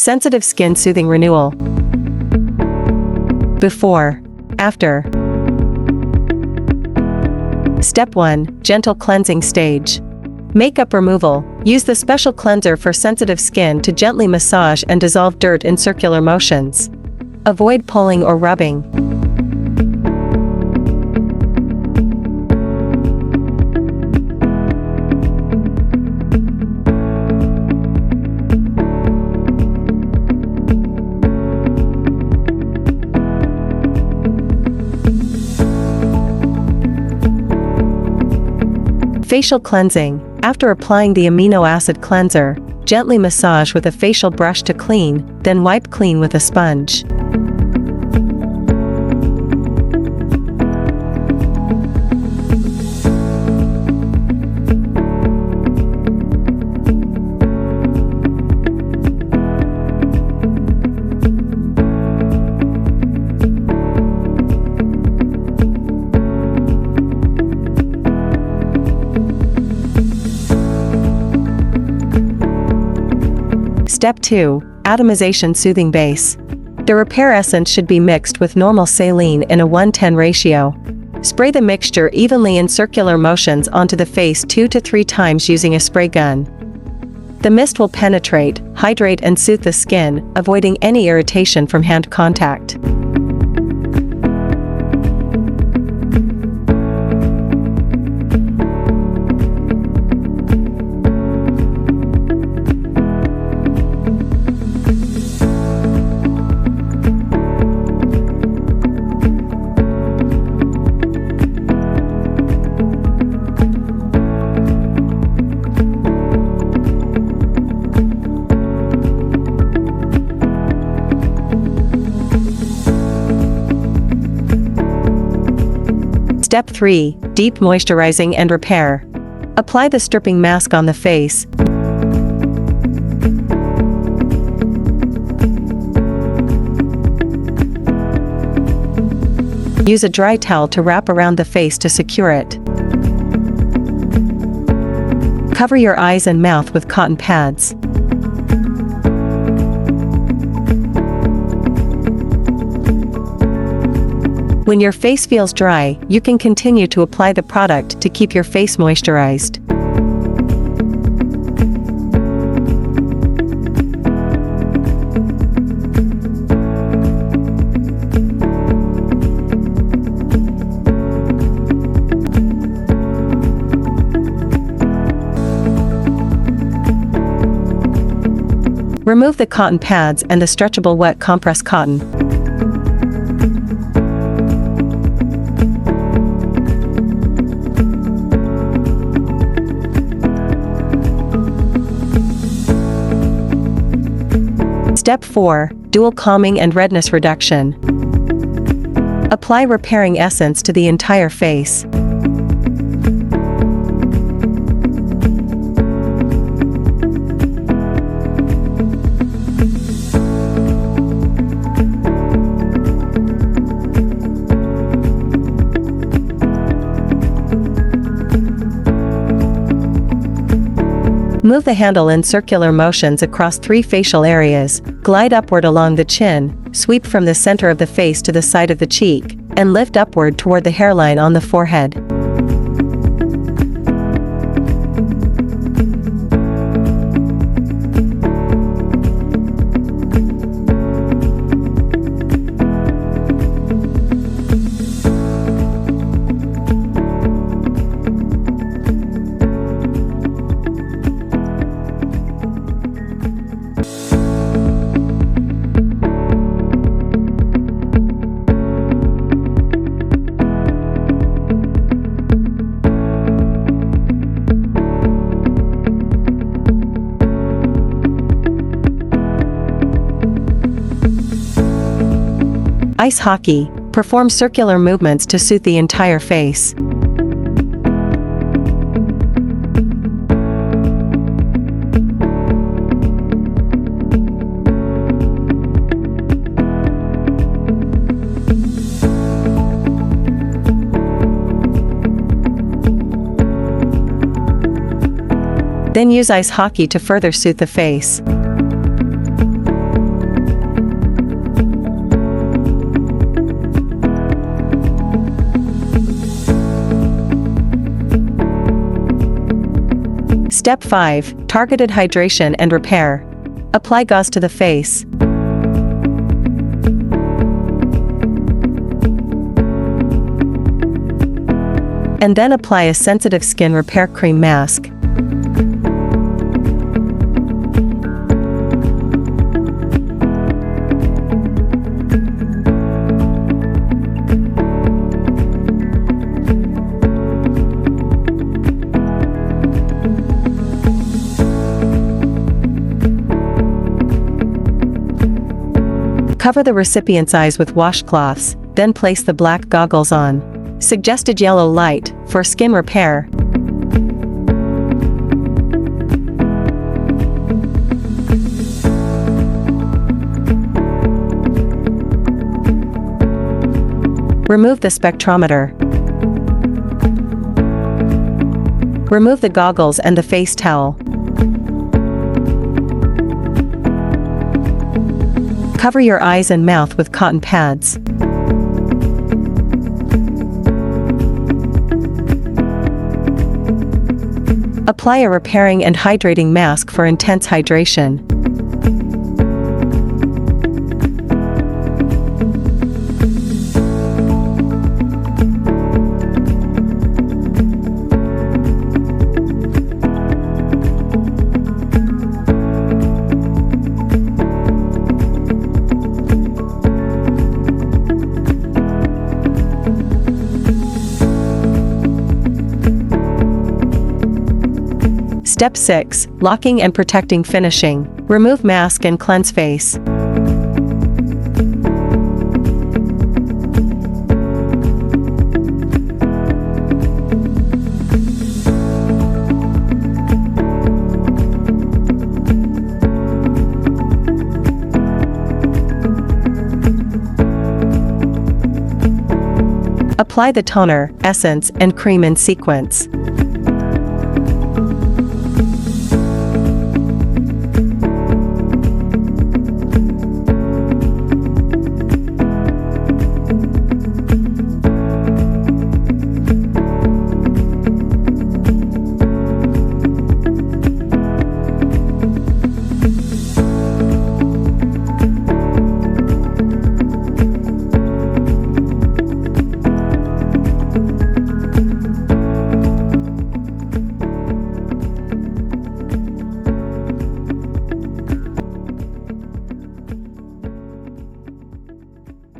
Sensitive Skin Soothing Renewal. Before. After. Step 1. Gentle Cleansing Stage. Makeup removal. Use the special cleanser for sensitive skin to gently massage and dissolve dirt in circular motions. Avoid pulling or rubbing. Facial cleansing. After applying the amino acid cleanser, gently massage with a facial brush to clean, then wipe clean with a sponge. Step 2. Atomization Soothing Base. The repair essence should be mixed with normal saline in a 1:10 ratio. Spray the mixture evenly in circular motions onto the face 2 to 3 times using a spray gun. The mist will penetrate, hydrate and soothe the skin, avoiding any irritation from hand contact. Step 3. Deep Moisturizing and Repair. Apply the stripping mask on the face. Use a dry towel to wrap around the face to secure it. Cover your eyes and mouth with cotton pads. When your face feels dry, you can continue to apply the product to keep your face moisturized. Remove the cotton pads and the stretchable wet compress cotton. Step 4. Dual Calming and Redness Reduction. Apply repairing essence to the entire face. Move the handle in circular motions across 3 facial areas, glide upward along the chin, sweep from the center of the face to the side of the cheek, and lift upward toward the hairline on the forehead. Ice hockey. Perform circular movements to soothe the entire face. Then use ice hockey to further soothe the face. Step 5. Targeted hydration and repair. Apply gauze to the face. And then apply a sensitive skin repair cream mask. Cover the recipient's eyes with washcloths, then place the black goggles on. Suggested yellow light, for skin repair. Remove the spectrometer. Remove the goggles and the face towel. Cover your eyes and mouth with cotton pads. Apply a repairing and hydrating mask for intense hydration. Step 6. Locking and protecting finishing. Remove mask and cleanse face. Apply the toner, essence, and cream in sequence.